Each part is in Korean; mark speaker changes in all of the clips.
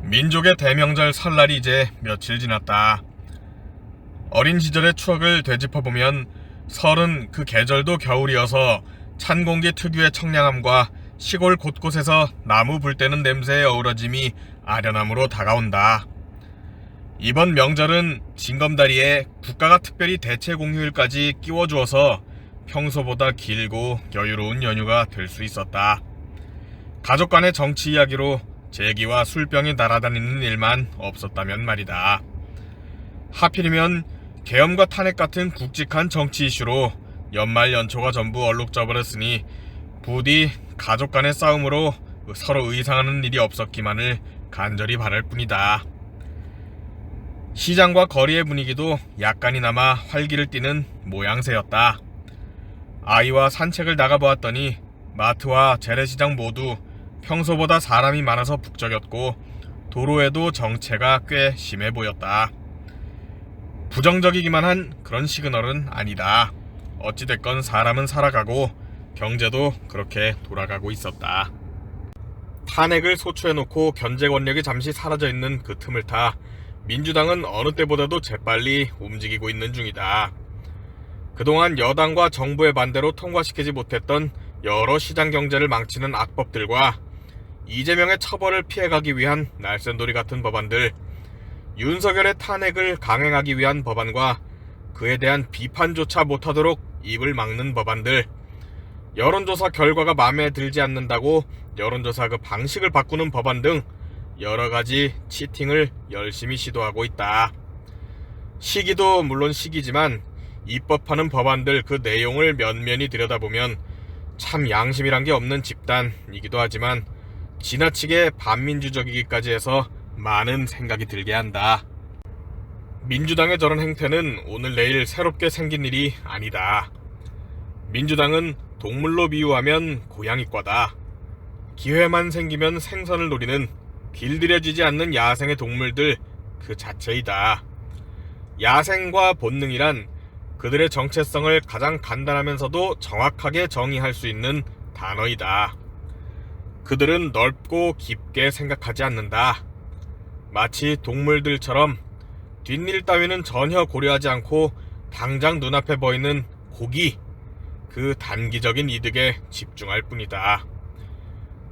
Speaker 1: 민족의 대명절 설날이 이제 며칠 지났다. 어린 시절의 추억을 되짚어보면 설은 그 계절도 겨울이어서 찬 공기 특유의 청량함과 시골 곳곳에서 나무 불 때는 냄새의 어우러짐이 아련함으로 다가온다. 이번 명절은 징검다리에 국가가 특별히 대체 공휴일까지 끼워주어서 평소보다 길고 여유로운 연휴가 될 수 있었다. 가족 간의 정치 이야기로 제기와 술병이 날아다니는 일만 없었다면 말이다. 하필이면 계엄과 탄핵 같은 굵직한 정치 이슈로 연말 연초가 전부 얼룩져버렸으니 부디 가족 간의 싸움으로 서로 의상하는 일이 없었기만을 간절히 바랄 뿐이다. 시장과 거리의 분위기도 약간이나마 활기를 띠는 모양새였다. 아이와 산책을 나가보았더니 마트와 재래시장 모두 평소보다 사람이 많아서 북적였고 도로에도 정체가 꽤 심해 보였다. 부정적이기만 한 그런 시그널은 아니다. 어찌됐건 사람은 살아가고 경제도 그렇게 돌아가고 있었다. 탄핵을 소추해놓고 견제 권력이 잠시 사라져있는 그 틈을 타 민주당은 어느 때보다도 재빨리 움직이고 있는 중이다. 그동안 여당과 정부의 반대로 통과시키지 못했던 여러 시장 경제를 망치는 악법들과 이재명의 처벌을 피해가기 위한 날쌘돌이 같은 법안들, 윤석열의 탄핵을 강행하기 위한 법안과 그에 대한 비판조차 못하도록 입을 막는 법안들, 여론조사 결과가 마음에 들지 않는다고 여론조사 그 방식을 바꾸는 법안 등 여러가지 치팅을 열심히 시도하고 있다. 시기도 물론 시기지만 입법하는 법안들 그 내용을 면면히 들여다보면 참 양심이란 게 없는 집단이기도 하지만 지나치게 반민주적이기까지 해서 많은 생각이 들게 한다. 민주당의 저런 행태는 오늘 내일 새롭게 생긴 일이 아니다. 민주당은 동물로 비유하면 고양이과다. 기회만 생기면 생선을 노리는 길들여지지 않는 야생의 동물들 그 자체이다. 야생과 본능이란 그들의 정체성을 가장 간단하면서도 정확하게 정의할 수 있는 단어이다. 그들은 넓고 깊게 생각하지 않는다. 마치 동물들처럼 뒷일 따위는 전혀 고려하지 않고 당장 눈앞에 보이는 고기, 그 단기적인 이득에 집중할 뿐이다.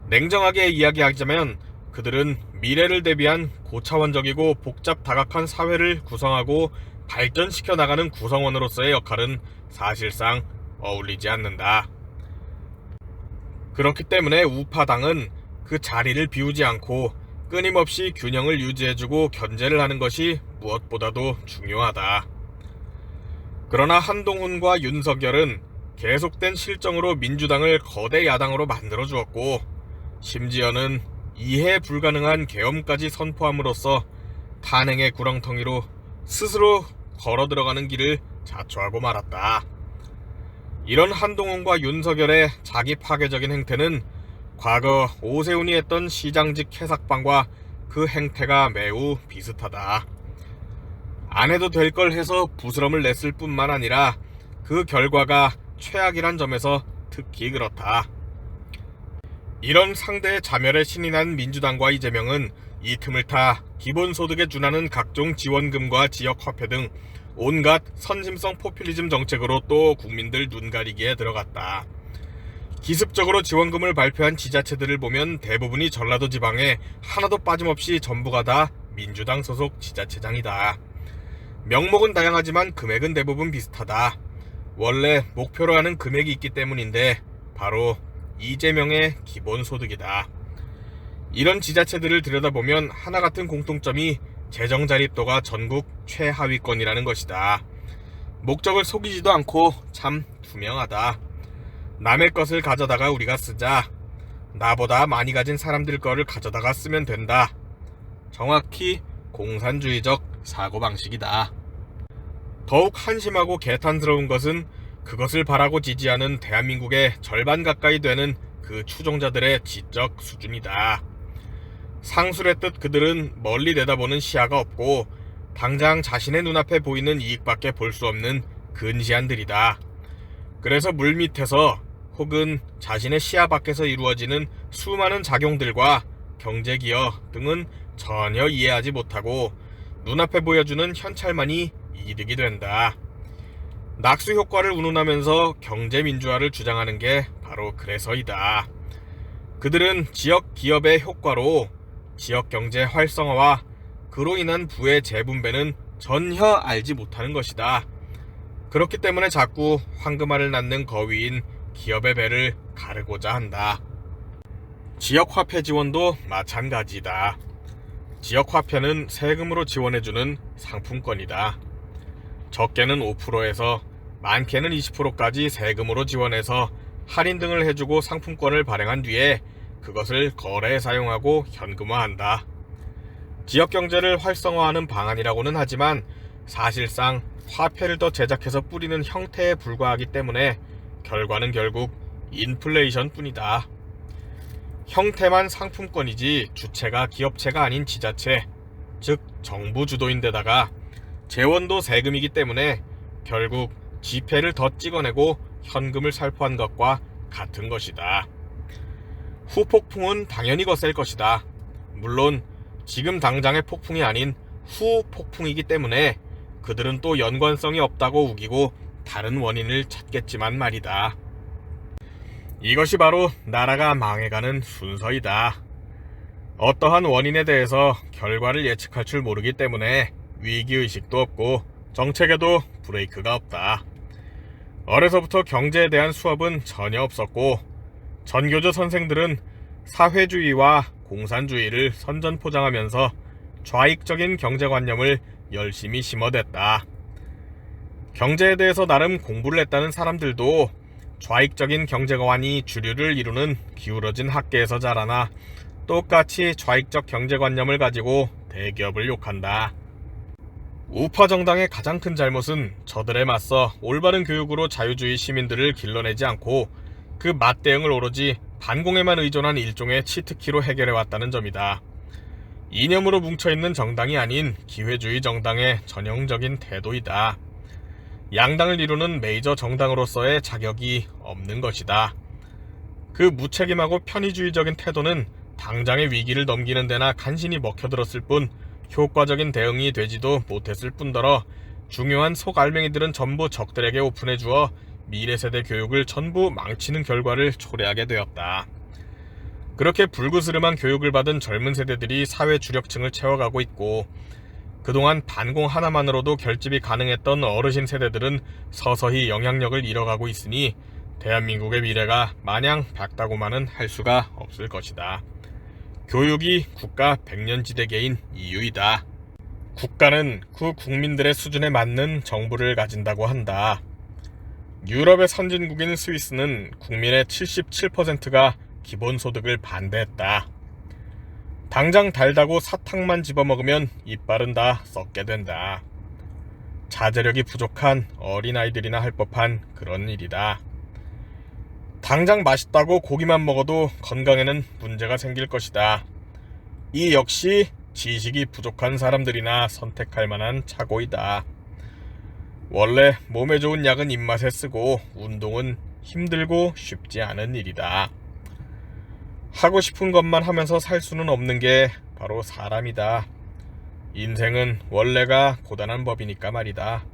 Speaker 1: 냉정하게 이야기하자면 그들은 미래를 대비한 고차원적이고 복잡 다각한 사회를 구성하고 발전시켜 나가는 구성원으로서의 역할은 사실상 어울리지 않는다. 그렇기 때문에 우파당은 그 자리를 비우지 않고 끊임없이 균형을 유지해주고 견제를 하는 것이 무엇보다도 중요하다. 그러나 한동훈과 윤석열은 계속된 실정으로 민주당을 거대 야당으로 만들어주었고 심지어는 이해 불가능한 계엄까지 선포함으로써 탄핵의 구렁텅이로 스스로 걸어 들어가는 길을 자초하고 말았다. 이런 한동훈과 윤석열의 자기 파괴적인 행태는 과거 오세훈이 했던 시장직 해삭방과 그 행태가 매우 비슷하다. 안 해도 될 걸 해서 부스럼을 냈을 뿐만 아니라 그 결과가 최악이란 점에서 특히 그렇다. 이런 상대의 자멸에 신이 난 민주당과 이재명은 이 틈을 타 기본소득에 준하는 각종 지원금과 지역화폐 등 온갖 선심성 포퓰리즘 정책으로 또 국민들 눈가리기에 들어갔다. 기습적으로 지원금을 발표한 지자체들을 보면 대부분이 전라도 지방에 하나도 빠짐없이 전부가 다 민주당 소속 지자체장이다. 명목은 다양하지만 금액은 대부분 비슷하다. 원래 목표로 하는 금액이 있기 때문인데 바로 이재명의 기본소득이다. 이런 지자체들을 들여다보면 하나 같은 공통점이 재정 자립도가 전국 최하위권이라는 것이다. 목적을 속이지도 않고 참 투명하다. 남의 것을 가져다가 우리가 쓰자. 나보다 많이 가진 사람들 거를 가져다가 쓰면 된다. 정확히 공산주의적 사고방식이다. 더욱 한심하고 개탄스러운 것은 그것을 바라고 지지하는 대한민국의 절반 가까이 되는 그 추종자들의 지적 수준이다. 상술했듯 그들은 멀리 내다보는 시야가 없고 당장 자신의 눈앞에 보이는 이익밖에 볼 수 없는 근시안들이다. 그래서 물밑에서 혹은 자신의 시야 밖에서 이루어지는 수많은 작용들과 경제기여 등은 전혀 이해하지 못하고 눈앞에 보여주는 현찰만이 이득이 된다. 낙수 효과를 운운하면서 경제민주화를 주장하는 게 바로 그래서이다. 그들은 지역 기업의 효과로 지역 경제 활성화와 그로 인한 부의 재분배는 전혀 알지 못하는 것이다. 그렇기 때문에 자꾸 황금알을 낳는 거위인 기업의 배를 가르고자 한다. 지역화폐 지원도 마찬가지다. 지역화폐는 세금으로 지원해주는 상품권이다. 적게는 5%에서 많게는 20%까지 세금으로 지원해서 할인 등을 해주고 상품권을 발행한 뒤에 그것을 거래에 사용하고 현금화한다. 지역경제를 활성화하는 방안이라고는 하지만 사실상 화폐를 더 제작해서 뿌리는 형태에 불과하기 때문에 결과는 결국 인플레이션 뿐이다. 형태만 상품권이지 주체가 기업체가 아닌 지자체, 즉 정부 주도인데다가 재원도 세금이기 때문에 결국 지폐를 더 찍어내고 현금을 살포한 것과 같은 것이다. 후폭풍은 당연히 거셀 것이다. 물론 지금 당장의 폭풍이 아닌 후폭풍이기 때문에 그들은 또 연관성이 없다고 우기고 다른 원인을 찾겠지만 말이다. 이것이 바로 나라가 망해가는 순서이다. 어떠한 원인에 대해서 결과를 예측할 줄 모르기 때문에 위기의식도 없고 정책에도 브레이크가 없다. 어려서부터 경제에 대한 수업은 전혀 없었고 전교조 선생들은 사회주의와 공산주의를 선전포장하면서 좌익적인 경제관념을 열심히 심어댔다. 경제에 대해서 나름 공부를 했다는 사람들도 좌익적인 경제관이 주류를 이루는 기울어진 학계에서 자라나 똑같이 좌익적 경제관념을 가지고 대기업을 욕한다. 우파 정당의 가장 큰 잘못은 저들에 맞서 올바른 교육으로 자유주의 시민들을 길러내지 않고 그 맞대응을 오로지 반공에만 의존한 일종의 치트키로 해결해왔다는 점이다. 이념으로 뭉쳐있는 정당이 아닌 기회주의 정당의 전형적인 태도이다. 양당을 이루는 메이저 정당으로서의 자격이 없는 것이다. 그 무책임하고 편의주의적인 태도는 당장의 위기를 넘기는 데나 간신히 먹혀들었을 뿐 효과적인 대응이 되지도 못했을 뿐더러 중요한 속알맹이들은 전부 적들에게 오픈해 주어 미래 세대 교육을 전부 망치는 결과를 초래하게 되었다. 그렇게 불그스름한 교육을 받은 젊은 세대들이 사회 주력층을 채워가고 있고 그동안 반공 하나만으로도 결집이 가능했던 어르신 세대들은 서서히 영향력을 잃어가고 있으니 대한민국의 미래가 마냥 밝다고만은 할 수가 없을 것이다. 교육이 국가 백년지대계인 이유이다. 국가는 그 국민들의 수준에 맞는 정부를 가진다고 한다. 유럽의 선진국인 스위스는 국민의 77%가 기본소득을 반대했다. 당장 달다고 사탕만 집어먹으면 이빨은 다 썩게 된다. 자제력이 부족한 어린아이들이나 할 법한 그런 일이다. 당장 맛있다고 고기만 먹어도 건강에는 문제가 생길 것이다. 이 역시 지식이 부족한 사람들이나 선택할 만한 착오이다. 원래 몸에 좋은 약은 입맛에 쓰고 운동은 힘들고 쉽지 않은 일이다. 하고 싶은 것만 하면서 살 수는 없는 게 바로 사람이다. 인생은 원래가 고단한 법이니까 말이다.